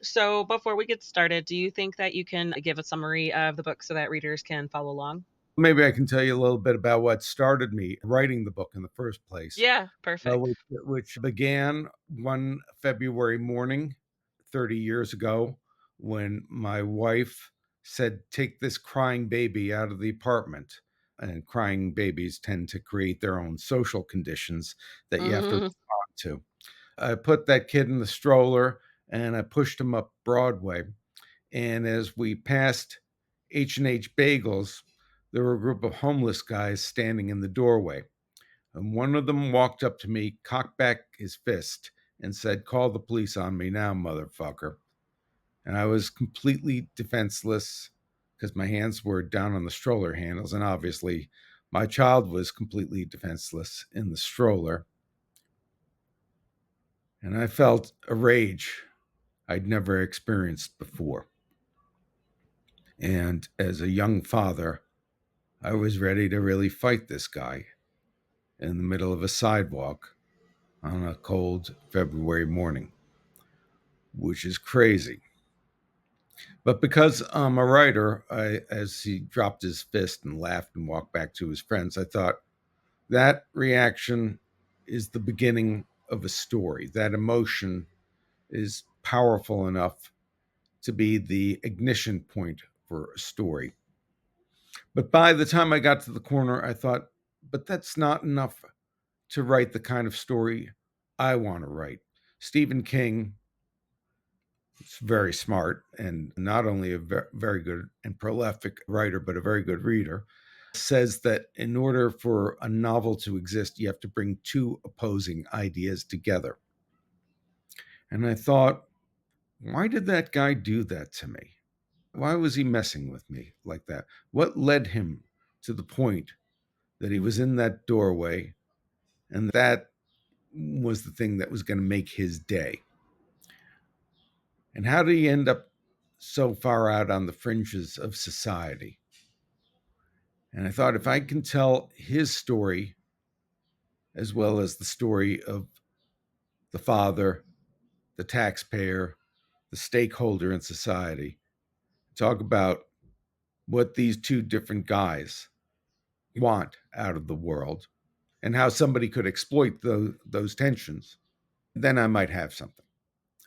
So, before we get started, do you think that you can give a summary of the book so that readers can follow along? Maybe I can tell you a little bit about what started me writing the book in the first place, Yeah, perfect. which began one February morning 30 years ago when my wife said, "Take this crying baby out of the apartment." And crying babies tend to create their own social conditions that you have to Mhm. respond to. I put that kid in the stroller and I pushed him up Broadway. And as we passed H&H Bagels, there were a group of homeless guys standing in the doorway. And one of them walked up to me, cocked back his fist, and said, "Call the police on me now, motherfucker." And I was completely defenseless because my hands were down on the stroller handles. And obviously, my child was completely defenseless in the stroller. And I felt a rage I'd never experienced before. And as a young father, I was ready to really fight this guy in the middle of a sidewalk on a cold February morning, which is crazy. But because I'm a writer, as he dropped his fist and laughed and walked back to his friends, I thought that reaction is the beginning of a story. That emotion is powerful enough to be the ignition point for a story. But by the time I got to the corner, I thought, but that's not enough to write the kind of story I want to write. Stephen King is very smart and not only a very good and prolific writer, but a very good reader. Says that in order for a novel to exist, you have to bring two opposing ideas together. And I thought, why did that guy do that to me? Why was he messing with me like that? What led him to the point that he was in that doorway and that was the thing that was going to make his day? And how did he end up so far out on the fringes of society? And I thought if I can tell his story as well as the story of the father, the taxpayer, the stakeholder in society, talk about what these two different guys want out of the world and how somebody could exploit those tensions, then I might have something.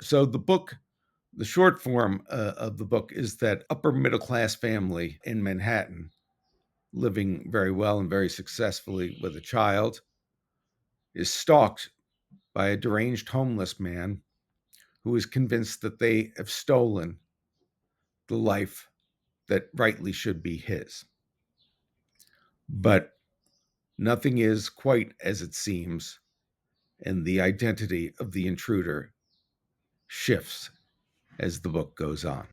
So the short form of the book is that upper middle class family in Manhattan living very well and very successfully with a child, is stalked by a deranged homeless man who is convinced that they have stolen the life that rightly should be his. But nothing is quite as it seems, and the identity of the intruder shifts as the book goes on.